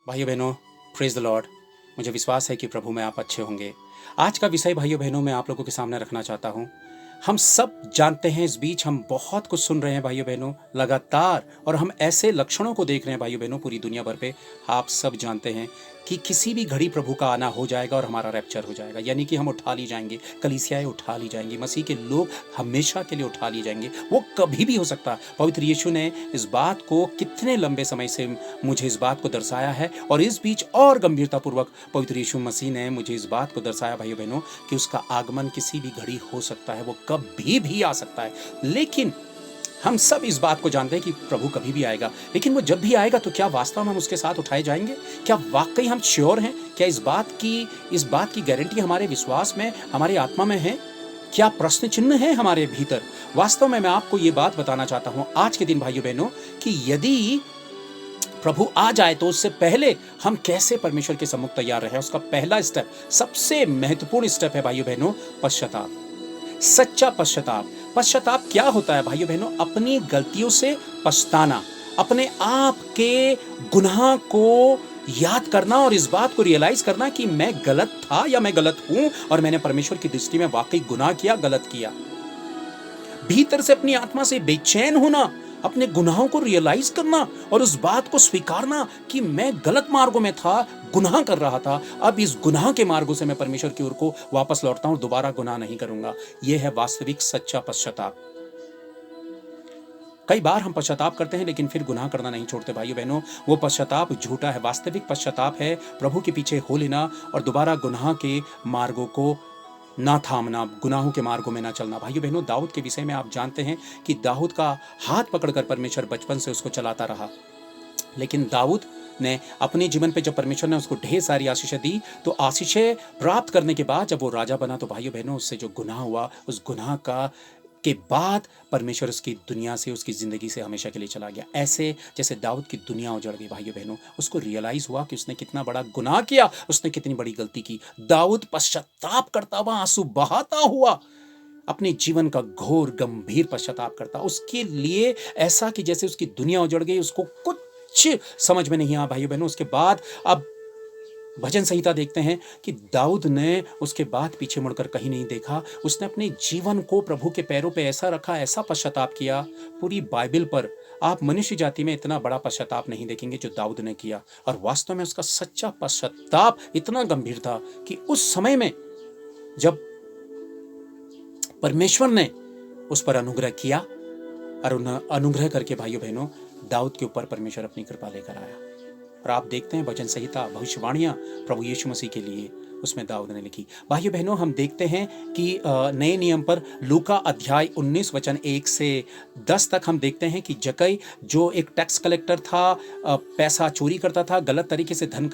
भाइयों बहनों, praise the Lord. मुझे विश्वास है कि प्रभु में आप अच्छे होंगे। आज का विषय भाइयों बहनों मैं आप लोगों के सामने रखना चाहता हूँ। हम सब जानते हैं, इस बीच हम बहुत कुछ सुन रहे हैं भाइयों बहनों लगातार, और हम ऐसे लक्षणों को देख रहे हैं भाइयों बहनों पूरी दुनिया भर पे। आप सब जानते हैं कि किसी भी घड़ी प्रभु का आना हो जाएगा और हमारा रैप्चर हो जाएगा, यानी कि हम उठा ली जाएंगे, कलीसियाएं उठा ली जाएंगी, मसीह के लोग हमेशा के लिए उठा ली जाएंगे। वो कभी भी हो सकता है। पवित्र यीशु ने इस बात को कितने लंबे समय से मुझे इस बात को दर्शाया है, और इस बीच और गंभीरतापूर्वक पवित्र यीशु मसीह ने मुझे इस बात को दर्शाया भाइयों बहनों कि उसका आगमन किसी भी घड़ी हो सकता है, वो कभी भी आ सकता है। लेकिन हम सब इस बात को जानते हैं कि प्रभु कभी भी आएगा, लेकिन वो जब भी आएगा तो क्या वास्तव में हम उसके साथ उठाए जाएंगे? क्या वाकई हम श्योर हैं? क्या इस बात की गारंटी हमारे विश्वास में, हमारी आत्मा में है? क्या प्रश्न चिन्ह है हमारे भीतर? वास्तव में मैं आपको ये बात बताना चाहता हूं आज के दिन भाइयों बहनों कि यदि प्रभु आ जाए तो उससे पहले हम कैसे परमेश्वर के सम्मुख तैयार रहे। उसका पहला स्टेप, सबसे महत्वपूर्ण स्टेप है भाइयों बहनों, पश्चाताप, सच्चा पश्चाताप। पश्चाताप क्या होता है भाइयों बहनों? अपनी गलतियों से पछताना, अपने आप के गुनाह को याद करना और इस बात को रियलाइज करना कि मैं गलत था या मैं गलत हूं और मैंने परमेश्वर की दृष्टि में वाकई गुनाह किया, गलत किया। भीतर से अपनी आत्मा से बेचैन होना, अपने गुनाहों को रियलाइज करना और उस बात को स्वीकारना कि मैं गलत मार्गों में था, गुनाह कर रहा था। अब इस गुनाह के मार्गों से मैं परमेश्वर की ओर को वापस लौटता हूं, दोबारा गुनाह नहीं करूंगा। यह है वास्तविक सच्चा पश्चाताप। कई बार हम पश्चाताप करते हैं लेकिन फिर गुनाह करना नहीं छोड़ते भाइयों बहनों। वो पश्चाताप झूठा है। वास्तविक पश्चाताप है प्रभु के पीछे हो लेना और दोबारा गुनाह के मार्गों को ना थामना, गुनाहों के मार्गों में ना चलना। भाइयों बहनों, दाऊद के विषय में आप जानते हैं कि दाऊद का हाथ पकड़कर परमेश्वर बचपन से उसको चलाता रहा, लेकिन दाऊद ने अपने जीवन पे जब परमेश्वर ने उसको ढेर सारी आशीषें दी, तो आशीषें प्राप्त करने के बाद जब वो राजा बना तो भाइयों बहनों उससे जो गुनाह हुआ, उस गुनाह का के बाद परमेश्वर उसकी दुनिया से, उसकी जिंदगी से हमेशा के लिए चला गया। ऐसे जैसे दाऊद की दुनिया उजड़ गई भाइयों बहनों। उसको रियलाइज हुआ कि उसने कितना बड़ा गुनाह किया, उसने कितनी बड़ी गलती की। दाऊद पश्चाताप करता हुआ, आंसू बहाता हुआ अपने जीवन का घोर गंभीर पश्चाताप करता, उसके लिए ऐसा कि जैसे उसकी दुनिया उजड़ गई, उसको कुछ समझ में नहीं आया भाइयों बहनों। उसके बाद अब भजन संहिता देखते हैं कि दाऊद ने उसके बाद पीछे मुड़कर कहीं नहीं देखा। उसने अपने जीवन को प्रभु के पैरों पे ऐसा रखा, ऐसा पश्चाताप किया। पूरी बाइबल पर आप मनुष्य जाति में इतना बड़ा पश्चाताप नहीं देखेंगे जो दाऊद ने किया, और वास्तव में उसका सच्चा पश्चाताप इतना गंभीर था कि उस समय में जब परमेश्वर ने उस पर अनुग्रह किया और उन्हें अनुग्रह करके भाइयों बहनों दाऊद के ऊपर परमेश्वर अपनी कृपा लेकर आया। और आप देखते हैं भजन संहिता, भविष्यवाणियां प्रभु यीशु मसीह के लिए उसमें दाऊद ने लिखी। भाइयों बहनों, हम देखते हैं कि नए नियम पर लूका अध्याय 19 वचन 1 से 10 तक हम देखते हैं कि जक्कई जो एक टैक्स कलेक्टर था, पैसा चोरी करता था, गलत तरीके से धन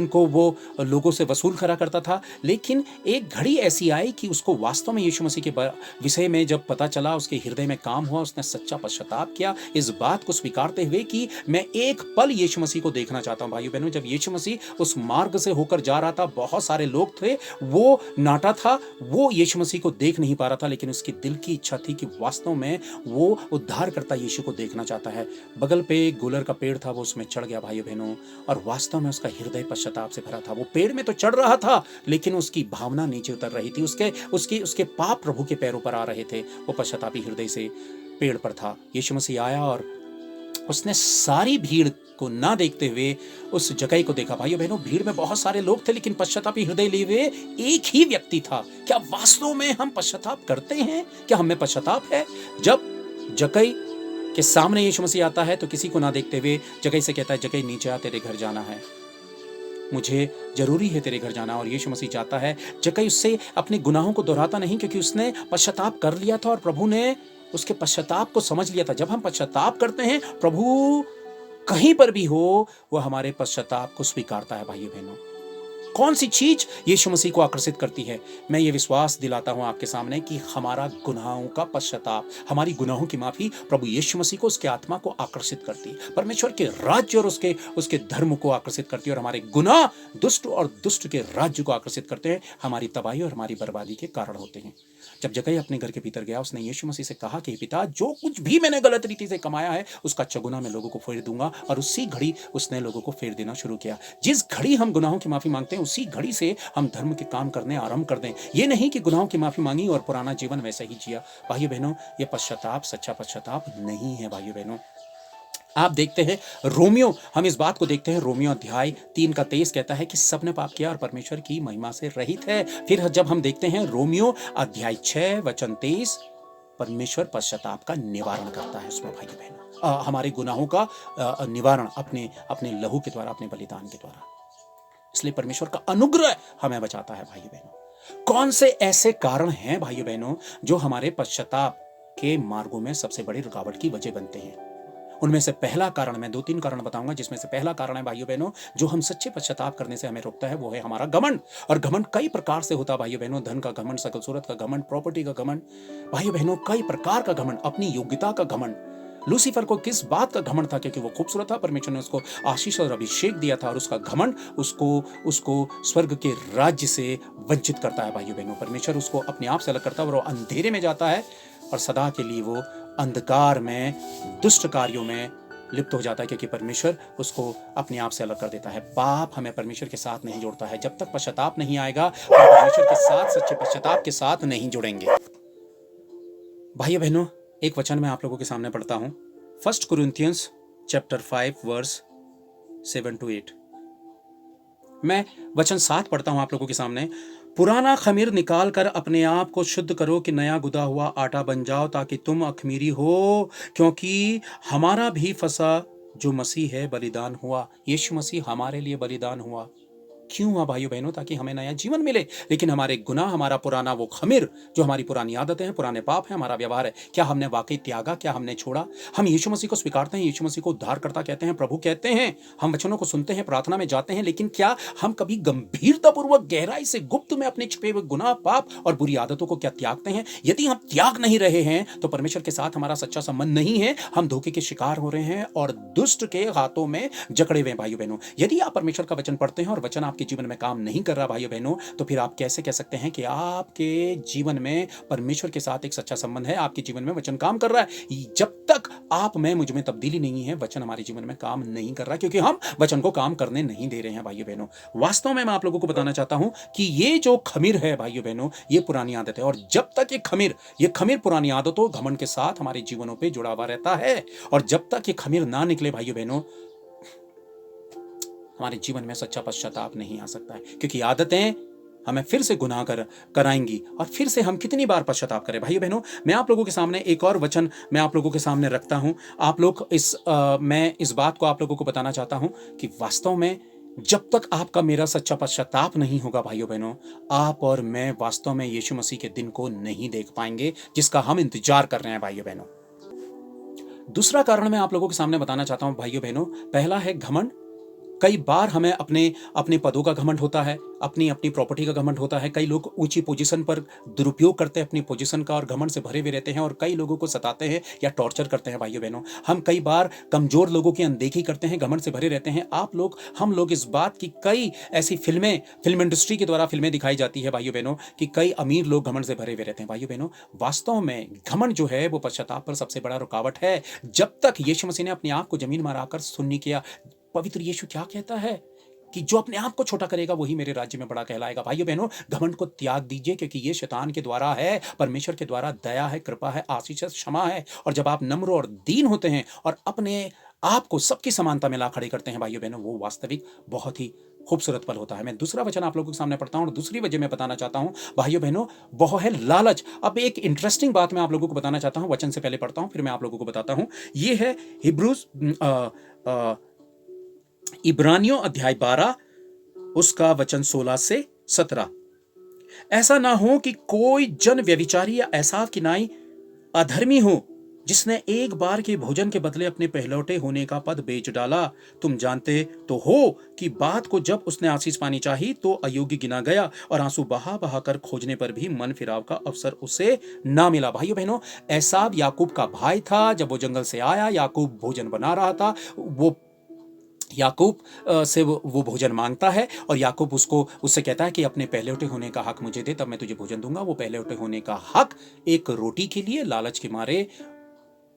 को वो लोगों से वसूल करा करता था। लेकिन एक घड़ी ऐसी आई कि उसको वास्तव में यीशु मसीह के विषय में जब पता चला, उसके हृदय में काम हुआ, उसने सच्चा पश्चाताप किया, इस बात को स्वीकारते हुए कि मैं एक पल यीशु मसीह को देखना चाहता हूं। भाइयों बहनों, जब यीशु मसीह उस मार्ग से होकर जा रहा था, बहुत सारे लोग थे, वो नाटा था, वो यीशु मसीह को देख नहीं पा रहा था, लेकिन उसकी दिल की इच्छा थी कि वास्तव में वो उद्धारकर्ता यीशु को देखना चाहता है। बगल पे एक गुलर का पेड़ था, वो उसमें चढ़ गया भाइयों बहनों, और वास्तव में उसका हृदय पश्चाताप से भरा था। वो पेड़ में तो चढ़ रहा था लेकिन उसकी भावना नीचे उतर रही थी। उसके पाप प्रभु के पैरों पर आ रहे थे। वो पश्चातापी हृदय से पेड़ पर था। यीशु मसीह आया और उसने सारी भीड़ को ना देखते हुए उस जगह को देखा। भाइयों बहनों, भीड़ में बहुत सारे लोग थे लेकिन पश्चातापी हृदय लिए हुए एक ही व्यक्ति था। क्या वास्तव में हम पश्चाताप करते हैं? क्या हमें पश्चाताप है? जब जक्कई के सामने यीशु मसीह आता है तो किसी को ना देखते हुए जक्कई से कहता है, जक्कई नीचे आ, तेरे घर जाना है, मुझे जरूरी है तेरे घर जाना। और यीशु मसीह चाहता है। जक्कई उससे अपने गुनाहों को दोहराता नहीं, क्योंकि उसने पश्चाताप कर लिया था और प्रभु ने उसके पश्चाताप को समझ लिया था। जब हम पश्चाताप करते हैं, प्रभु कहीं पर भी हो, वह हमारे पश्चाताप को स्वीकारता है। भाइयों बहनों, कौन सी चीज यीशु मसीह को आकर्षित करती है? मैं ये विश्वास दिलाता हूं आपके सामने कि हमारा गुनाहों का पश्चाताप, हमारी गुनाहों की माफी प्रभु यीशु मसीह को, उसके आत्मा को आकर्षित करती है। परमेश्वर के राज्य और उसके धर्म को आकर्षित करती है, और हमारे गुनाह दुष्ट के राज्य को आकर्षित करते हैं, हमारी तबाही और हमारी बर्बादी के कारण होते हैं। जब जक्कई अपने घर के भीतर गया, उसने यीशु मसीह से कहा कि पिता, जो कुछ भी मैंने गलत रीति से कमाया है उसका चगुना मैं लोगों को फेर दूंगा। और उसी घड़ी उसने लोगों को फेर देना शुरू किया। जिस घड़ी हम गुनाहों की माफी मांगते हैं, उसी घड़ी से हम धर्म के काम करने आरंभ कर दें। ये नहीं कि गुनाहों की माफी मांगी और पुराना जीवन वैसे ही जिया। भाइयों बहनों, ये पश्चाताप सच्चा पश्चाताप नहीं है। भाइयों बहनों, आप देखते हैं रोमियो, हम इस बात को देखते हैं, रोमियो अध्याय 3 का 23 कहता है कि सबने पाप किया और परमेश्वर की महिमा से रहित है। फिर जब हम देखते हैं रोमियो अध्याय 6 वचन 23, परमेश्वर पश्चाताप का निवारण करता है उसमें। भाइयों बहनों, हमारे गुनाहों का निवारण अपने अपने लहू के द्वारा, अपने बलिदान के द्वारा। इसलिए परमेश्वर का अनुग्रह हमें बचाता है। भाइयों बहनों, कौन से ऐसे कारण हैं भाइयों बहनों जो हमारे पश्चाताप के मार्गों में सबसे बड़ी रुकावट की वजह बनते हैं? उनमें से पहला कारण, मैं 2-3 कारण बताऊंगा, जिसमें से पहला कारण है भाइयों बहनों जो हम सच्चे पश्चाताप करने से हमें रोकता है, वो है हमारा घमंड। और घमंड कई प्रकार से होता है भाइयों बहनों। धन का घमंड, सकल सूरत का घमंड, प्रॉपर्टी का घमंड, भाइयों बहनों कई प्रकार का घमंड, अपनी योग्यता का घमंड। लूसीफर को किस बात का घमंड था? क्योंकि वो खूबसूरत था, परमेश्वर ने उसको आशीष और अभिषेक दिया था, और उसका घमंड उसको स्वर्ग के राज्य से वंचित करता है। भाइयों बहनों, परमेश्वर उसको अपने आप से अलग करता है और वो अंधेरे में जाता है और सदा के लिए वो अंधकार में, दुष्ट कार्यों में लिप्त हो जाता है, क्योंकि परमेश्वर उसको अपने आप से अलग कर देता है। पाप हमें परमेश्वर के साथ नहीं जोड़ता है। जब तक पश्चाताप नहीं आएगा, हम परमेश्वर के साथ, सच्चे पश्चाताप के साथ नहीं जुड़ेंगे। भाइयों बहनों, एक वचन मैं आप लोगों के सामने पढ़ता हूं, 1 कुरिन्थियंस चैप्टर 5 वर्स 7 to 8। मैं वचन 7 पढ़ता हूं आप लोगों के सामने। पुराना खमीर निकाल कर अपने आप को शुद्ध करो कि नया गुदा हुआ आटा बन जाओ, ताकि तुम अखमीरी हो, क्योंकि हमारा भी फसा जो मसीह है बलिदान हुआ। यीशु मसीह हमारे लिए बलिदान हुआ। क्यों हुआ भाइयों बहनों? ताकि हमें नया जीवन मिले। लेकिन हमारे गुनाह, हमारा पुराना वो खमीर, जो हमारी पुरानी आदतें हैं, पुराने पाप हैं, हमारा व्यवहार है, क्या हमने वाकई त्यागा? क्या हमने छोड़ा? हम यीशु मसीह को स्वीकारते हैं, यीशु मसीह को उद्धारकर्ता कहते हैं, प्रभु कहते हैं, हम वचनों को सुनते हैं, प्रार्थना में जाते हैं, लेकिन क्या हम कभी गंभीरतापूर्वक, गहराई से, गुप्त में अपने छिपे हुए गुनाह, पाप और बुरी आदतों को क्या त्यागते हैं? यदि हम त्याग नहीं रहे हैं तो परमेश्वर के साथ हमारा सच्चा संबंध नहीं है। हम धोखे के शिकार हो रहे हैं और दुष्ट के हाथों में जकड़े हुए हैं। भाइयों बहनों, यदि आप परमेश्वर का वचन पढ़ते हैं और वचन आपके जीवन में काम नहीं कर रहा भाइयों बहनों, तो फिर आप कैसे कह सकते हैं कि आपके जीवन में परमेश्वर के साथ एक सच्चा संबंध है, आपके जीवन में वचन काम कर रहा है? जब तक आप में, मुझ में तब्दीली नहीं है, वचन हमारे जीवन में काम नहीं कर रहा, क्योंकि हम वचन को काम करने नहीं दे रहे हैं। भाइयों बहनों, वास्तव में मैं आप लोगों को बताना चाहता हूं कि ये जो खमीर है भाइयों बहनों, ये पुरानी आदत है, और जब तक ये खमीर पुरानी आदतों, घमंड के साथ हमारे जीवनों पर जुड़ा हुआ रहता है, और जब तक ये खमीर ना निकले भाइयों बहनों, हमारे जीवन में सच्चा पश्चाताप नहीं आ सकता है। क्योंकि आदतें हमें फिर से गुनाह कराएंगी, और फिर से हम कितनी बार पश्चाताप करें। भाइयों बहनों, मैं आप लोगों के सामने एक और वचन मैं आप लोगों के सामने रखता हूं। आप लोग मैं इस बात को आप लोगों को बताना चाहता हूं कि वास्तव में जब तक आपका मेरा सच्चा पश्चाताप नहीं होगा भाइयों बहनों, आप और मैं वास्तव में यीशु मसीह के दिन को नहीं देख पाएंगे, जिसका हम इंतजार कर रहे हैं। भाइयों बहनों, दूसरा कारण मैं आप लोगों के सामने बताना चाहता हूं भाइयों बहनों, पहला है घमंड। कई बार हमें अपने पदों का घमंड होता है, अपनी प्रॉपर्टी का घमंड होता है। कई लोग ऊंची पोजीशन पर दुरुपयोग करते हैं अपनी पोजीशन का, और घमंड से भरे हुए रहते हैं, और कई लोगों को सताते हैं या टॉर्चर करते हैं। भाइयों बहनों, हम कई बार कमजोर लोगों की अनदेखी करते हैं, घमंड से भरे रहते हैं। हम लोग इस बात की, कई ऐसी फिल्म इंडस्ट्री के द्वारा फिल्में दिखाई जाती है भाइयों बहनों, कि कई अमीर लोग घमंड से भरे हुए रहते हैं। भाइयों बहनों, वास्तव में घमंड जो है वो पश्चाताप पर सबसे बड़ा रुकावट है। जब तक यीशु मसीह ने अपने आप को जमीन में रखकर सुन्नी किया, पवित्र यीशु क्या कहता है कि जो अपने आप को छोटा करेगा वही मेरे राज्य में बड़ा कहलाएगा। भाइयों बहनों, घमंड को त्याग दीजिए, क्योंकि ये शैतान के द्वारा है, परमेश्वर के द्वारा दया है, कृपा है, आशीष है, क्षमा है। और जब आप नम्र और दीन होते हैं और अपने आप को सबकी समानता में ला खड़े करते हैं भाइयों बहनों, वो वास्तविक बहुत ही खूबसूरत पल होता है। मैं दूसरा वचन आप लोगों के सामने पढ़ता हूं, और दूसरी वजह मैं बताना चाहता हूं भाइयों बहनों, वो है लालच। अब एक इंटरेस्टिंग बात मैं आप लोगों को बताना चाहता हूं, वचन से पहले पढ़ता हूं, फिर मैं आप लोगों को बताता हूं। ये है इब्रानियों अध्याय 12 उसका वचन 16 से 17। ऐसा ना हो कि कोई जन व्यभिचारी या एसाव की नाई अधर्मी हो, जिसने एक बार के भोजन के बदले अपने पहलौठे होने का पद बेच डाला। तुम जानते तो हो कि बात को जब उसने आशीष पानी चाही तो अयोग्य गिना गया, और आंसू बहा बहा कर खोजने पर भी मन फिराव का अवसर उसे ना मिला। भाइयों बहनों, एसाव याकूब का भाई था। जब वो जंगल से आया, याकूब भोजन बना रहा था, वो याकूब से वो भोजन मांगता है और याकूब उससे कहता है कि अपने पहलौठे होने का हक मुझे दे, तब मैं तुझे भोजन दूंगा। वो पहलौठे होने का हक एक रोटी के लिए लालच के मारे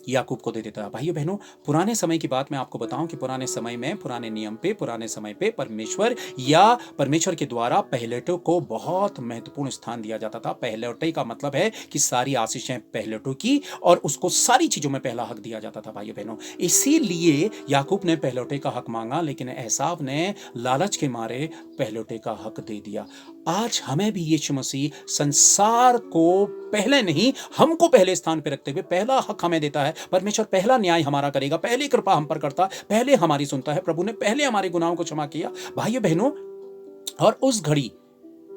याकूब को दे देता है। भाइयों बहनों, पुराने समय की बात मैं आपको बताऊं कि पुराने समय में, पुराने नियम पे, पुराने समय पे परमेश्वर के द्वारा पहलौठों को बहुत महत्वपूर्ण स्थान दिया जाता था। पहलौठे का मतलब है कि सारी आशीषें पहलौठों की, और उसको सारी चीजों में पहला हक दिया जाता था। भाइयों बहनों, इसीलिए याकूब ने पहलौठे का हक मांगा, लेकिन एसाव ने लालच के मारे पहलौठे का हक दे दिया। आज हमें भी यीशु मसीह संसार को पहले नहीं, हमको पहले स्थान पे रखते हुए पहला हक हमें देता है। परमेश्वर पहला न्याय हमारा करेगा, पहली कृपा हम पर करता है, पहले हमारी सुनता है। प्रभु ने पहले हमारे गुनाहों को क्षमा किया। भाइयों बहनों, और उस घड़ी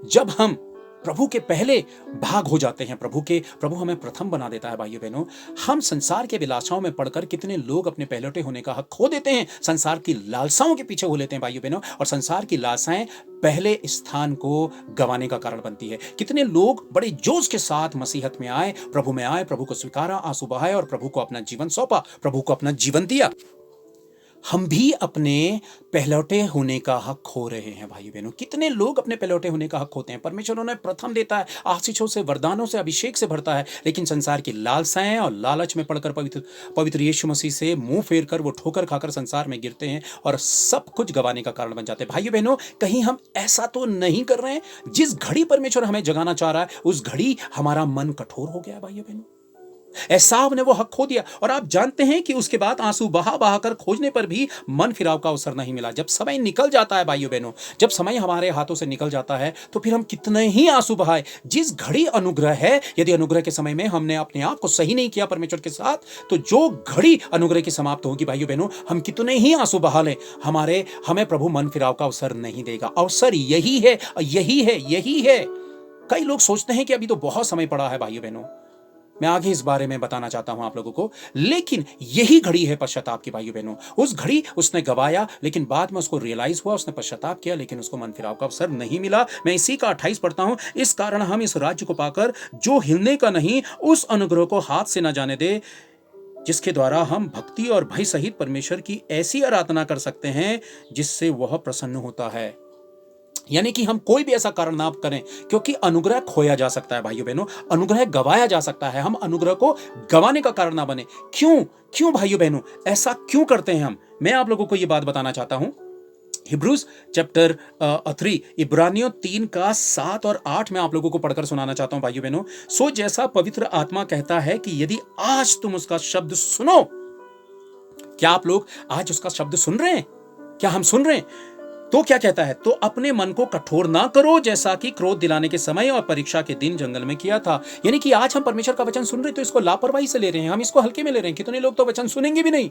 जब हम प्रभु के पहले भाग हो जाते हैं, प्रभु हमें प्रथम बना देता है। भाइयों बहनों, हम संसार के विलासाओं में पड़कर कितने लोग अपने पहलौठे होने का हक खो देते हैं, संसार की लालसाओं के पीछे हो लेते हैं। भाइयों बहनों, और संसार की लालसाएं पहले स्थान को गंवाने का कारण बनती है। कितने लोग बड़े जोश के साथ मसीहत में आए, प्रभु को स्वीकारा, आंसू बहाए और प्रभु को अपना जीवन सौंपा, प्रभु को अपना जीवन दिया। हम भी अपने पहलौठे होने का हक खो रहे हैं। भाई बहनों, कितने लोग अपने पहलौठे होने का हक खोते हैं। परमेश्वर उन्हें प्रथम देता है, आशीषों से, वरदानों से, अभिषेक से भरता है, लेकिन संसार की लालसाएं और लालच में पड़कर पवित्र यीशु मसीह से मुंह फेर कर वो ठोकर खाकर संसार में गिरते हैं और सब कुछ गंवाने का कारण बन जाते हैं। भाइयों बहनों, कहीं हम ऐसा तो नहीं कर रहे हैं जिस घड़ी परमेश्वर हमें जगाना चाह रहा है उस घड़ी हमारा मन कठोर हो गया? भाइयों बहनों, एसाव ने वो हक खो दिया, और आप जानते हैं कि उसके बाद आंसू बहा बहा कर खोजने पर भी मन फिराव का अवसर नहीं मिला। जब समय निकल जाता है भाइयों बहनों, जब समय हमारे हाथों से निकल जाता है तो फिर हम कितने ही आंसू बहाए। जिस घड़ी अनुग्रह है, यदि अनुग्रह के समय में हमने अपने आप को सही नहीं किया परमेश्वर के साथ, तो जो घड़ी अनुग्रह की समाप्त होगी भाइयों बहनों, हम कितने ही आंसू बहा लें, हमें प्रभु मन फिराव का अवसर नहीं देगा। अवसर यही है, यही है, यही है। कई लोग सोचते हैं कि अभी तो बहुत समय पड़ा है। भाइयों बहनों, मैं आगे इस बारे में बताना चाहता हूं आप लोगों को, लेकिन यही घड़ी है पश्चाताप की। भाइयों बहनों, उस घड़ी उसने गवाया, लेकिन बाद में उसको रियलाइज हुआ, उसने पश्चाताप किया, लेकिन उसको मन फिराव का अवसर नहीं मिला। मैं इसी का 28 पढ़ता हूं। इस कारण हम इस राज्य को पाकर जो हिलने का नहीं, उस अनुग्रह को हाथ से न जाने दे, जिसके द्वारा हम भक्ति और भय सहित परमेश्वर की ऐसी आराधना कर सकते हैं जिससे वह प्रसन्न होता है। यानी कि हम कोई भी ऐसा कारण ना करें, क्योंकि अनुग्रह खोया जा सकता है। भाइयों बहनों, अनुग्रह गवाया जा सकता है, हम अनुग्रह को गवाने का कारण ना बने। क्यों भाइयों बहनों, ऐसा क्यों करते हैं हम? मैं आप लोगों को यह बात बताना चाहता हूं। हिब्रूज चैप्टर 3, इब्रानियों 3 का 7 और 8 में आप लोगों को पढ़कर सुनाना चाहता हूं। भाइयों बहनों, सो जैसा पवित्र आत्मा कहता है कि यदि आज तुम उसका शब्द सुनो। क्या आप लोग आज उसका शब्द सुन रहे हैं? क्या हम सुन रहे हैं? तो क्या कहता है? तो अपने मन को कठोर ना करो, जैसा कि क्रोध दिलाने के समय और परीक्षा के दिन जंगल में किया था। यानी कि आज हम परमेश्वर का वचन सुन रहे हैं तो इसको लापरवाही से ले रहे हैं, हम इसको हल्के में ले रहे हैं। कितने लोग तो वचन सुनेंगे भी नहीं,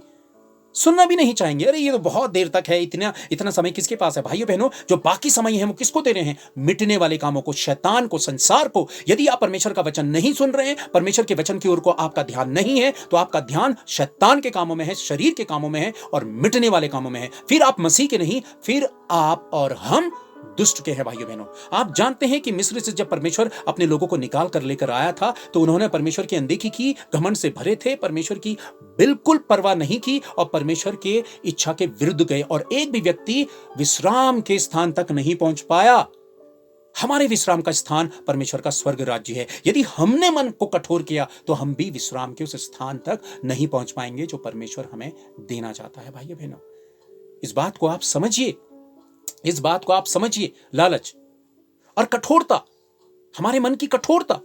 सुनना भी नहीं चाहेंगे। अरे ये तो बहुत देर तक है, इतना समय किसके पास है? भाइयों बहनों, जो बाकी समय है वो किसको दे रहे हैं? मिटने वाले कामों को, शैतान को, संसार को। यदि आप परमेश्वर का वचन नहीं सुन रहे हैं, परमेश्वर के वचन की ओर को आपका ध्यान नहीं है, तो आपका ध्यान शैतान के कामों में है, शरीर के कामों में है और मिटने वाले कामों में है। फिर आप मसीह के नहीं, फिर आप और हम दुष्ट के हैं। भाइयों बहनों, आप जानते हैं कि मिस्र से जब परमेश्वर अपने लोगों को निकाल कर लेकर आया था तो उन्होंने परमेश्वर की अनदेखी की, घमंड से भरे थे, परमेश्वर की बिल्कुल परवाह नहीं की और परमेश्वर के इच्छा के विरुद्ध गए, और एक भी व्यक्ति विश्राम के स्थान तक नहीं पहुंच पाया। हमारे विश्राम का स्थान परमेश्वर का स्वर्ग राज्य है। यदि हमने मन को कठोर किया तो हम भी विश्राम के उस स्थान तक नहीं पहुंच पाएंगे जो परमेश्वर हमें देना चाहता है। भाइयों बहनों, इस बात को आप समझिए, इस बात को आप समझिए। लालच और कठोरता, हमारे मन की कठोरता,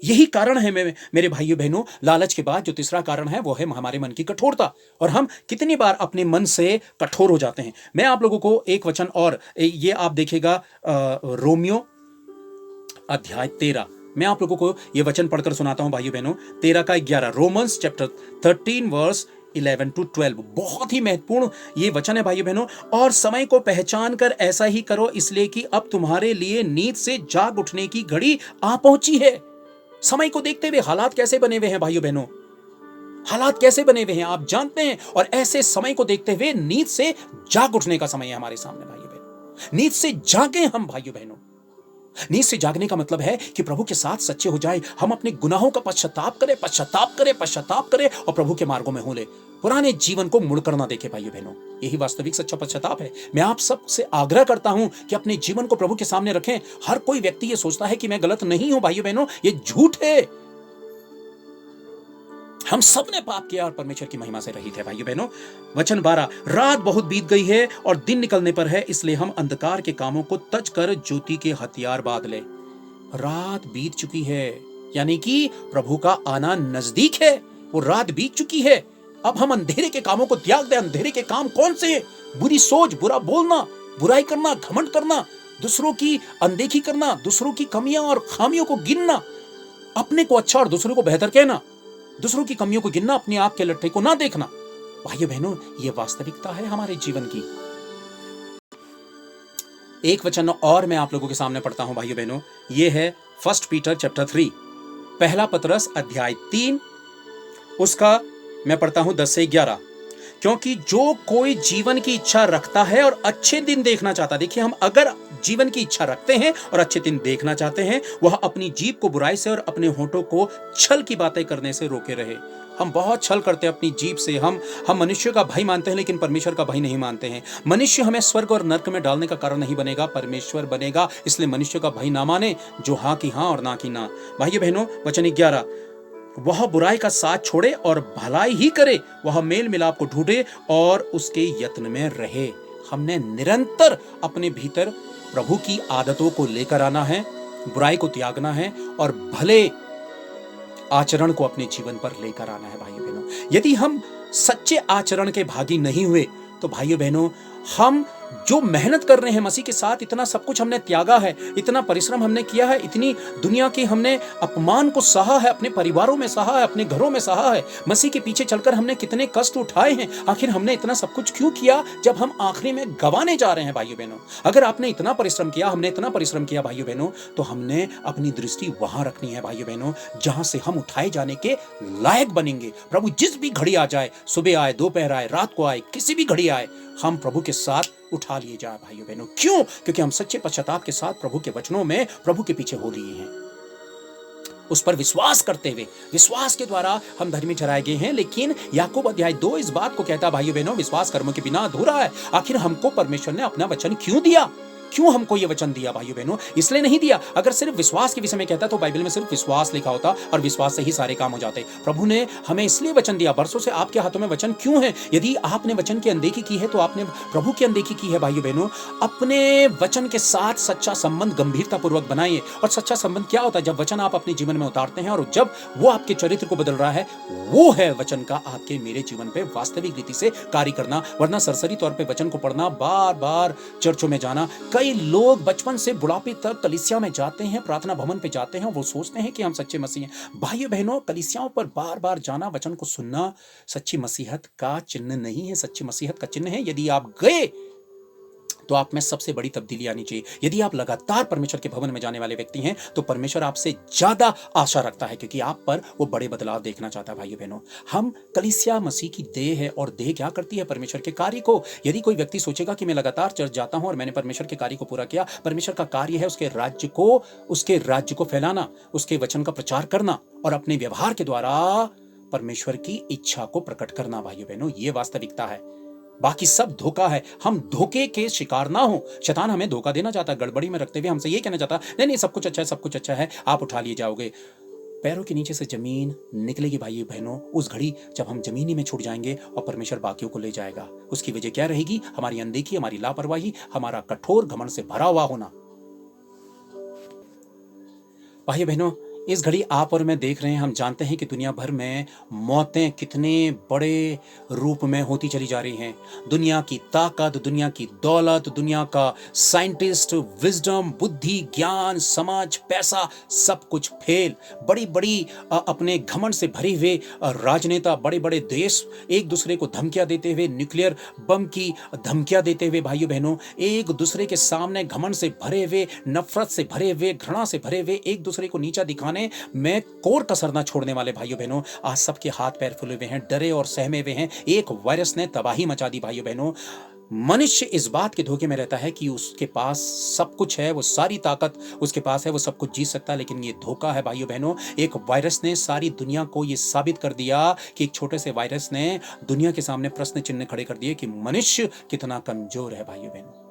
यही कारण है मेरे भाइयों बहनों। लालच के बाद जो तीसरा कारण है वो है हमारे मन की कठोरता। और हम कितनी बार अपने मन से कठोर हो जाते हैं। मैं आप लोगों को एक वचन और, ये आप देखिएगा, रोमियो अध्याय 13, मैं आप लोगों को ये वचन पढ़कर सुनाता हूं भाइयों बहनों। 13 का 11, रोमन्स चैप्टर 13 वर्स 11 to 12, बहुत ही महत्वपूर्ण ये वचन है भाइयों बहनों। और समय को पहचान कर ऐसा ही करो, इसलिए कि अब तुम्हारे लिए नींद से जाग उठने की घड़ी आ पहुंची है। समय को देखते हुए हालात कैसे बने हुए हैं भाइयों बहनों, हालात कैसे बने हुए हैं आप जानते हैं। और ऐसे समय को देखते हुए नींद से जाग उठने का समय है हमारे सामने भाइयों बहनों। नींद से जागे हम भाइयों बहनों। नींद से जागने का मतलब है कि प्रभु के साथ सच्चे हो जाए, हम अपने गुनाहों का पश्चाताप करें और प्रभु के मार्गों में हो ले। पुराने जीवन को मुड़कर ना देखे भाइयों बहनों। यही वास्तविक सच्चा पश्चाताप है। मैं आप सबसे आग्रह करता हूं कि अपने जीवन को प्रभु के सामने रखें। हर कोई व्यक्ति ये सोचता है कि मैं गलत नहीं हूं भाइयों बहनों, ये झूठ है। हम सब ने पाप किया और परमेश्वर की महिमा से रहित है भाइयों बहनों। वचन 12, रात बहुत बीत गई है और दिन निकलने पर है, इसलिए हम अंधकार के कामों को तज कर ज्योति के हथियार बांध ले। रात बीत चुकी है, यानी कि प्रभु का आना नजदीक है। वो रात बीत चुकी है। अब हम अंधेरे के कामों को त्याग दें। अंधेरे के काम कौन से? बुरी सोच, बुरा बोलना, बुराई करना, घमंड करना, दूसरों की अनदेखी करना, दूसरों की कमियां और खामियों को गिनना, अपने को अच्छा और दूसरों को बेहतर कहना, दूसरों की कमियों को गिनना, अपने आप के लट्ठे को ना देखना। भाइयों बहनों, ये वास्तविकता है हमारे जीवन की। एक वचन और मैं आप लोगों के सामने पढ़ता हूं भाइयों बहनों। ये है 1 पीटर चैप्टर 3, पहला पतरस अध्याय 3, उसका मैं पढ़ता हूं 10 से 11। क्योंकि जो कोई जीवन की इच्छा रखता है और अच्छे दिन देखना चाहता, देखिए हम अगर जीवन की इच्छा रखते हैं और अच्छे दिन देखना चाहते हैं, वह अपनी जीभ को बुराई से और अपने होठों को छल की बातें करने से रोके रहे। हम बहुत छल करते हैं अपनी जीभ से। हम मनुष्य का भय मानते हैं लेकिन परमेश्वर का भय नहीं मानते हैं। मनुष्य हमें स्वर्ग और नरक में डालने का कारण नहीं बनेगा, परमेश्वर बनेगा। इसलिए मनुष्य का भय ना माने, जो हाँ की हाँ और ना की ना। भाइयों बहनों, वचन 11, वह बुराई का साथ छोड़े और भलाई ही करे, वह मेल मिलाप को ढूंढे और उसके यत्न में रहे। हमने निरंतर अपने भीतर प्रभु की आदतों को लेकर आना है, बुराई को त्यागना है और भले आचरण को अपने जीवन पर लेकर आना है भाइयों बहनों। यदि हम सच्चे आचरण के भागी नहीं हुए तो भाइयों बहनों, हम जो मेहनत कर रहे हैं मसीह के साथ, इतना सब कुछ हमने त्यागा है, इतना परिश्रम हमने किया है, इतनी दुनिया की हमने अपमान को सहा है, अपने परिवारों में सहा है, अपने घरों में सहा है, मसीह के पीछे चलकर हमने कितने कष्ट उठाए हैं। आखिर हमने इतना सब कुछ क्यों किया जब हम आखिरी में गंवाने जा रहे हैं भाइयों बहनों? अगर आपने इतना परिश्रम किया, हमने इतना परिश्रम किया भाइयों बहनों, तो हमने अपनी दृष्टि वहां रखनी है भाइयों बहनों, जहां से हम उठाए जाने के लायक बनेंगे। प्रभु जिस भी घड़ी आ जाए, सुबह आए, दोपहर आए, रात को आए, किसी भी घड़ी आए, हम प्रभु के साथ उठा लिए जाए भाइयों बहनों। क्यों? क्योंकि हम सच्चे पश्चाताप के साथ प्रभु के वचनों में प्रभु के पीछे हो लिए हैं। उस पर विश्वास करते हुए, विश्वास के द्वारा हम धर्मी ठहराए गए हैं। लेकिन याकूब अध्याय 2 इस बात को कहता है भाइयों बहनों, विश्वास कर्मों के बिना अधूरा है। आखिर हमको परमेश्वर ने अपना वचन क्यों दिया? क्यों हमको ये वचन दिया भाइयों बहनों? इसलिए नहीं दिया। अगर सिर्फ विश्वास के विषय में कहता तो बाइबल में सिर्फ विश्वास लिखा होता और विश्वास से ही सारे काम हो जाते। प्रभु ने हमें इसलिए वचन दिया। वर्षों से आपके हाथों में वचन क्यों है? यदि आपने वचन की अनदेखी की है तो आपने प्रभु की अनदेखी की है भाइयों बहनों। अपने वचन के साथ सच्चा संबंध गंभीरता पूर्वक बनाइए। और सच्चा संबंध क्या होता है? जब वचन आप अपने जीवन में उतारते हैं और जब वो आपके चरित्र को बदल रहा है, वो है वचन का आपके मेरे जीवन पे वास्तविक रीति से कार्य करना। वरना सरसरी तौर पे वचन को पढ़ना, बार बार चर्चों में जाना। कई लोग बचपन से बुढ़ापे तक कलीसिया में जाते हैं, प्रार्थना भवन पे जाते हैं, वो सोचते हैं कि हम सच्चे मसीह हैं। भाइयों बहनों, कलीसियाओं पर बार बार जाना, वचन को सुनना सच्ची मसीहत का चिन्ह नहीं है। सच्ची मसीहत का चिन्ह है यदि आप गए तो आप में सबसे बड़ी तब्दीली आनी चाहिए। यदि आप लगातार परमेश्वर के भवन में जाने वाले व्यक्ति हैं तो परमेश्वर आपसे ज्यादा आशा रखता है, क्योंकि आप पर वो बड़े बदलाव देखना चाहता है। भाइयों बहनों, हम कलीसिया मसीह की देह है और देह क्या करती है? परमेश्वर के कार्य को। यदि कोई व्यक्ति सोचेगा कि मैं लगातार चर्च जाता हूं और मैंने परमेश्वर के कार्य को पूरा किया, परमेश्वर का कार्य है उसके राज्य को फैलाना, उसके वचन का प्रचार करना और अपने व्यवहार के द्वारा परमेश्वर की इच्छा को प्रकट करना। भाइयों बहनों, ये वास्तविकता है। बाकी सब धोखा है। हम धोखे के शिकार ना हो। शैतान हमें धोखा देना चाहता है, गड़बड़ी में रखते हुए हमसे ये कहना चाहता है, नहीं सब कुछ अच्छा है, सब कुछ अच्छा है, आप उठा लिए जाओगे। पैरों के नीचे से जमीन निकलेगी भाइयों बहनों उस घड़ी जब हम जमीनी में छूट जाएंगे और परमेश्वर बाकियों को ले जाएगा। उसकी वजह क्या रहेगी? हमारी अनदेखी, हमारी लापरवाही, हमारा कठोर घमंड से भरा हुआ होना। भाइयों बहनों, इस घड़ी आप और मैं देख रहे हैं, हम जानते हैं कि दुनिया भर में मौतें कितने बड़े रूप में होती चली जा रही हैं। दुनिया की ताकत, दुनिया की दौलत, दुनिया का साइंटिस्ट, विजडम, बुद्धि, ज्ञान, समाज, पैसा, सब कुछ फेल। बड़ी बड़ी अपने घमंड से भरे हुए राजनेता, बड़े बड़े देश एक दूसरे को धमकियां देते हुए, न्यूक्लियर बम की धमकियां देते हुए भाइयों बहनों, एक दूसरे के सामने घमंड से भरे हुए, नफरत से भरे हुए, घृणा से भरे हुए, एक दूसरे को नीचा दिखाने में कोर कसर न छोड़ने वाले भाइयों बहनों, आज सबके हाथ पैर फूले हुए हैं, डरे और सहमे हुए हैं। एक वायरस ने तबाही मचा दी भाइयों बहनों। मनुष्य इस बात के धोखे में रहता है कि उसके पास सब कुछ है, वो सारी ताकत उसके पास है, वो सब कुछ जीत सकता है, लेकिन ये धोखा है भाइयों बहनों। एक वायरस ने सारी दुनिया को ये साबित कर दिया कि एक छोटे से वायरस ने दुनिया के सामने प्रश्न चिन्ह खड़े कर दिए कि मनुष्य कितना कमजोर है भाइयों बहनों।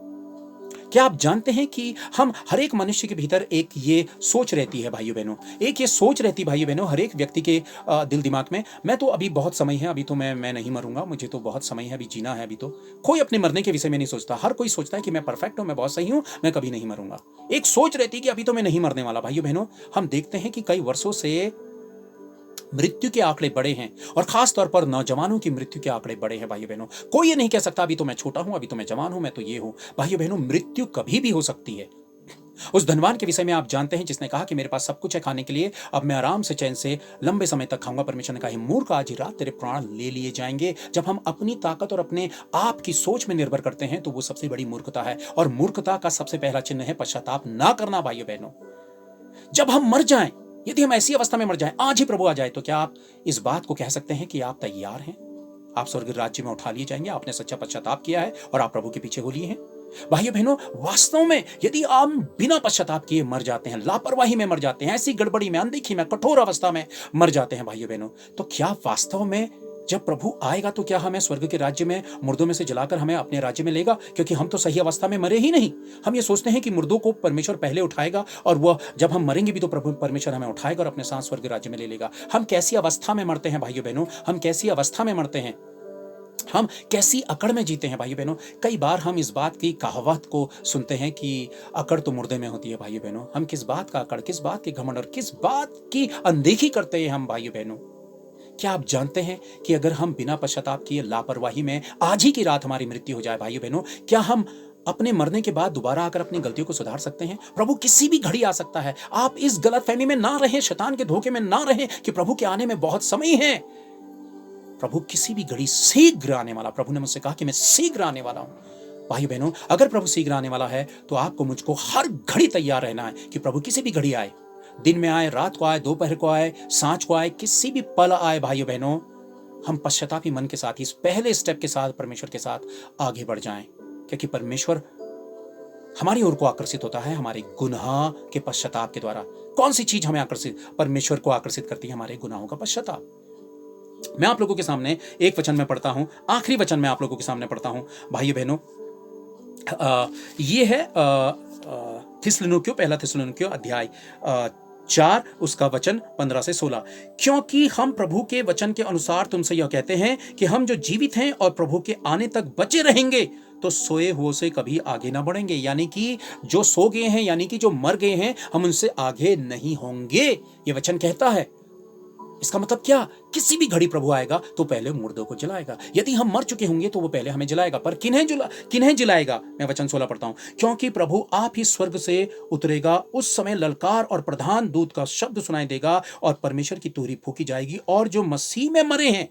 क्या आप जानते हैं कि हम हर एक मनुष्य के भीतर एक ये सोच रहती है भाइयों बहनों, एक ये सोच रहती है भाइयों बहनों, हर एक व्यक्ति के दिल दिमाग में, मैं तो अभी बहुत समय है, अभी तो मैं नहीं मरूंगा, मुझे तो बहुत समय है, अभी जीना है, अभी तो कोई अपने मरने के विषय में नहीं सोचता। हर कोई सोचता है कि मैं परफेक्ट हूं, मैं बहुत सही हूं, मैं कभी नहीं मरूंगा। एक सोच रहती है कि अभी तो मैं नहीं मरने वाला। भाइयों बहनों, हम देखते हैं कि कई वर्षों से मृत्यु के आंकड़े बड़े हैं, और खास तौर पर नौजवानों की मृत्यु के आंकड़े बड़े हैं भाइयों बहनों। कोई ये नहीं कह सकता अभी तो मैं छोटा हूं, अभी तो मैं जवान हूं, मैं तो ये हूं। भाइयों बहनों, मृत्यु कभी भी हो सकती है। उस धनवान के विषय में आप जानते हैं जिसने कहा कि मेरे पास सब कुछ है खाने के लिए, अब मैं आराम से चैन से लंबे समय तक खाऊंगा। परमेश्वर ने कहा, मूर्ख, आज ही रात तेरे प्राण ले लिए जाएंगे। जब हम अपनी ताकत और अपने आप की सोच में निर्भर करते हैं तो वो सबसे बड़ी मूर्खता है, और मूर्खता का सबसे पहला चिन्ह है पश्चाताप ना करना। भाइयों बहनों, जब हम मर जाएं, यदि हम ऐसी अवस्था में मर जाएं, आज ही प्रभु आ जाए, तो क्या आप इस बात को कह सकते हैं कि आप तैयार हैं? आप स्वर्ग राज्य में उठा लिए जाएंगे, आपने सच्चा पश्चाताप किया है और आप प्रभु के पीछे हो लिए हैं। भाइयों बहनों, वास्तव में यदि आप बिना पश्चाताप किए मर जाते हैं, लापरवाही में मर जाते हैं, ऐसी गड़बड़ी में, अनदेखी में, कठोर अवस्था में मर जाते हैं भाइयों बहनों, तो क्या वास्तव में जब प्रभु आएगा तो क्या हमें स्वर्ग के राज्य में मुर्दों में से जलाकर हमें अपने राज्य में लेगा? क्योंकि हम तो सही अवस्था में मरे ही नहीं। हम ये सोचते हैं कि मुर्दों को परमेश्वर पहले उठाएगा और वह जब हम मरेंगे भी तो प्रभु परमेश्वर हमें उठाएगा और अपने साथ स्वर्ग राज्य में ले लेगा। हम कैसी अवस्था में मरते हैं भाइयों बहनों, हम कैसी अवस्था में मरते हैं, हम कैसी अकड़ में जीते हैं भाइयों बहनों। कई बार हम इस बात की कहावत को सुनते हैं कि अकड़ तो मुर्दे में होती है। भाइयों बहनों, हम किस बात का अकड़, किस बात की घमंड और किस बात की अनदेखी करते हैं हम भाइयों बहनों। क्या आप जानते हैं कि अगर हम बिना पश्चाताप किए लापरवाही में आज ही की रात हमारी मृत्यु हो जाए भाइयों बहनों, क्या हम अपने मरने के बाद दोबारा आकर अपनी गलतियों को सुधार सकते हैं? प्रभु किसी भी घड़ी आ सकता है। आप इस गलतफहमी में ना रहें, शैतान के धोखे में ना रहें कि प्रभु के आने में बहुत समय है। प्रभु किसी भी घड़ी शीघ्र आने वाला। प्रभु ने मुझसे कहा कि मैं शीघ्र आने वाला हूं। भाइयों बहनों, अगर प्रभु शीघ्र आने वाला है तो आपको मुझको हर घड़ी तैयार रहना है कि प्रभु किसी भी घड़ी आए, दिन में आए, रात को आए, दोपहर को आए, सांझ को आए, किसी भी पल आए। भाइयों बहनों, हम पश्चातापी मन के साथ, इस पहले स्टेप के साथ परमेश्वर के साथ आगे बढ़ जाएं, क्योंकि परमेश्वर हमारी ओर को आकर्षित होता है हमारे गुनाह के पश्चाताप के द्वारा। कौन सी चीज हमें आकर्षित, परमेश्वर को आकर्षित करती है? हमारे गुनाहों का पश्चाताप। मैं आप लोगों के सामने एक वचन में पढ़ता हूं, आखिरी वचन में आप लोगों के सामने पढ़ता हूं भाइयों बहनों। ये है थिस्सलुनीकियों, पहला थिस्सलुनीकियों अध्याय 4 उसका वचन 15 से 16। क्योंकि हम प्रभु के वचन के अनुसार तुमसे यह कहते हैं कि हम जो जीवित हैं और प्रभु के आने तक बचे रहेंगे तो सोए हुए से कभी आगे ना बढ़ेंगे। यानी कि जो सो गए हैं, यानी कि जो मर गए हैं, हम उनसे आगे नहीं होंगे, ये वचन कहता है। इसका मतलब क्या? किसी भी घड़ी प्रभु आएगा तो पहले मुर्दों को जलाएगा। यदि हम मर चुके होंगे तो वो पहले हमें जलाएगा। पर किन्हें जलाएगा? मैं वचन 16 पढ़ता हूं। क्योंकि प्रभु आप ही स्वर्ग से उतरेगा, उस समय ललकार और प्रधान दूत का शब्द सुनाई देगा और परमेश्वर की तुरही फूकी जाएगी, और जो मसीह में मरे हैं,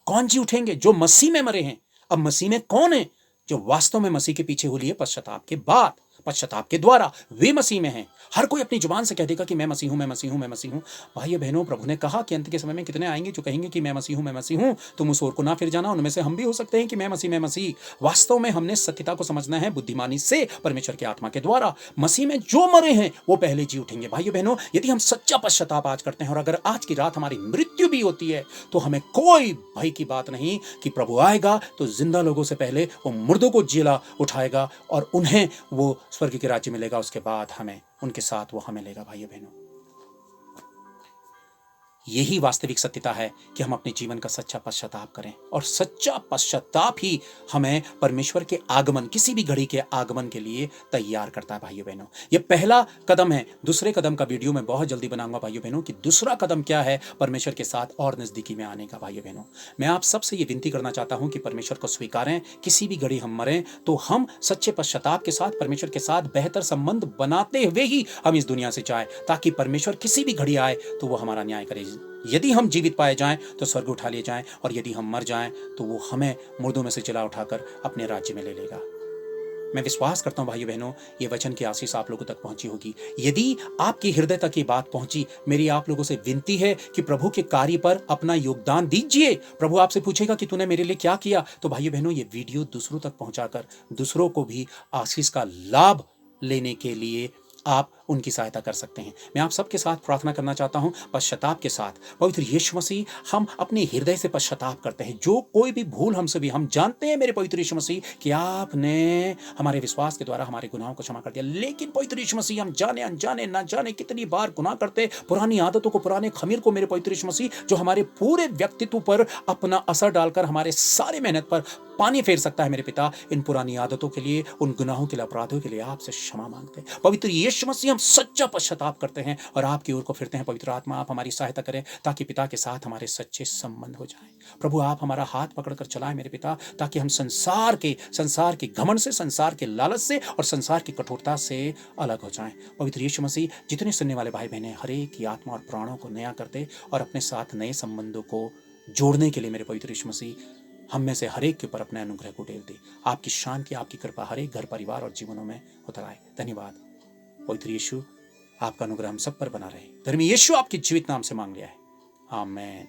कौन जी उठेंगे? जो मसीह में मरे हैं। अब मसीह में कौन है? जो वास्तव में मसीह के पीछे हो लिए पश्चाताप के बाद, पश्चाताप के द्वारा, वे मसीह में हैं। हर कोई अपनी जुबान से कह देगा कि मैं मसीह हूं, मैं मसीह हूं, मैं मसीह हूं। भाइयों बहनों, प्रभु ने कहा कि अंत के समय में कितने आएंगे जो कहेंगे कि मैं मसीह हूं, मैं मसीह हूं। तुम उस ओर को ना फिर जाना। उनमें से हम भी हो सकते हैं कि मैं मसीह, मैं मसीह। वास्तव में हमने सत्यता को समझना है बुद्धिमानी से, परमेश्वर की आत्मा के द्वारा। मसीह में जो मरे हैं वो पहले जी उठेंगे। भाइयों बहनों, यदि हम सच्चा पश्चाताप आज करते हैं और अगर आज की रात हमारी मृत्यु भी होती है तो हमें कोई भय की बात नहीं कि प्रभु आएगा तो जिंदा लोगों से पहले वो मुर्दों को जिला उठाएगा और उन्हें वो स्वर्ग के राज्य में लेगा। उसके बाद हमें उनके साथ वो हमें लेगा। भाइयों बहनों, यही वास्तविक सत्यता है कि हम अपने जीवन का सच्चा पश्चाताप करें, और सच्चा पश्चाताप ही हमें परमेश्वर के आगमन, किसी भी घड़ी के आगमन के लिए तैयार करता है। भाइयों बहनों, यह पहला कदम है। दूसरे कदम का वीडियो मैं बहुत जल्दी बनाऊंगा भाइयों बहनों कि दूसरा कदम क्या है परमेश्वर के साथ और नजदीकी में आने का। भाइयों बहनों, मैं आप सबसे ये विनती करना चाहता हूं कि परमेश्वर को स्वीकारें। किसी भी घड़ी हम मरें तो हम सच्चे पश्चाताप के साथ, परमेश्वर के साथ बेहतर संबंध बनाते हुए ही हम इस दुनिया से जाएं, ताकि परमेश्वर किसी भी घड़ी आए तो वो हमारा न्याय करे। यदि हम जीवित पाए जाएं तो स्वर्ग उठा लिए जाएं, और यदि हम मर जाएं तो वो हमें मुर्दों में से जला उठाकर अपने राज्य में ले लेगा। मैं विश्वास करता हूं भाइयों बहनों, ये वचन की आशीष आप लोगों तक पहुंची होगी। यदि आपके हृदय तक ये बात पहुंची, मेरी आप लोगों से विनती है कि प्रभु के कार्य पर अपना योगदान दीजिए। प्रभु आपसे पूछेगा कि तूने मेरे लिए क्या किया। तो भाइयों बहनों, ये वीडियो दूसरों तक पहुंचाकर दूसरों को भी आशीष का लाभ लेने के लिए आप उनकी सहायता कर सकते हैं। मैं आप सबके साथ प्रार्थना करना चाहता हूं, पश्चाताप के साथ। पवित्र यीशु मसीह, हम अपने हृदय से पश्चाताप करते हैं, जो कोई भी भूल हमसे भी, हम जानते हैं मेरे पवित्र यीशु मसीह कि आपने हमारे विश्वास के द्वारा हमारे गुनाहों को क्षमा कर दिया। लेकिन पवित्र यीशु मसीह, हम जाने अनजाने ना जाने कितनी बार गुनाह करते, पुरानी आदतों को, पुराने खमीर को मेरे पवित्र यीशु मसीह, जो हमारे पूरे व्यक्तित्व पर अपना असर डालकर हमारे सारे मेहनत पर पानी फेर सकता है। मेरे पिता, इन पुरानी आदतों के लिए, उन गुनाहों के लिए, अपराधों के लिए आपसे क्षमा मांगते हैं। पवित्र यीशु मसीह, हम सच्चा पश्चाताप करते हैं और आपकी ओर को फिरते हैं। पवित्र आत्मा, आप हमारी सहायता करें ताकि पिता के साथ हमारे सच्चे संबंध हो जाएं। प्रभु, आप हमारा हाथ पकड़कर चलाएं मेरे पिता, ताकि हम संसार के घमंड से, संसार के लालच से और संसार की कठोरता से अलग हो जाएं। पवित्र यीशु मसीह, जितने सुनने वाले भाई बहन हैं, हर एक की आत्मा और प्राणों को नया कर दे और अपने साथ नए संबंधों को जोड़ने के लिए मेरे पवित्र यीशु मसीह, हम में से हर एक के ऊपर अपने अनुग्रह को डेल दे। आपकी शांति, आपकी कृपा हर एक घर, परिवार और जीवनों में उतर आए। धन्यवाद पवित्र यीशु, आपका अनुग्रह हम सब पर बना रहे। धर्मी यीशु, आपके जीवित नाम से मांग लिया है, आमीन।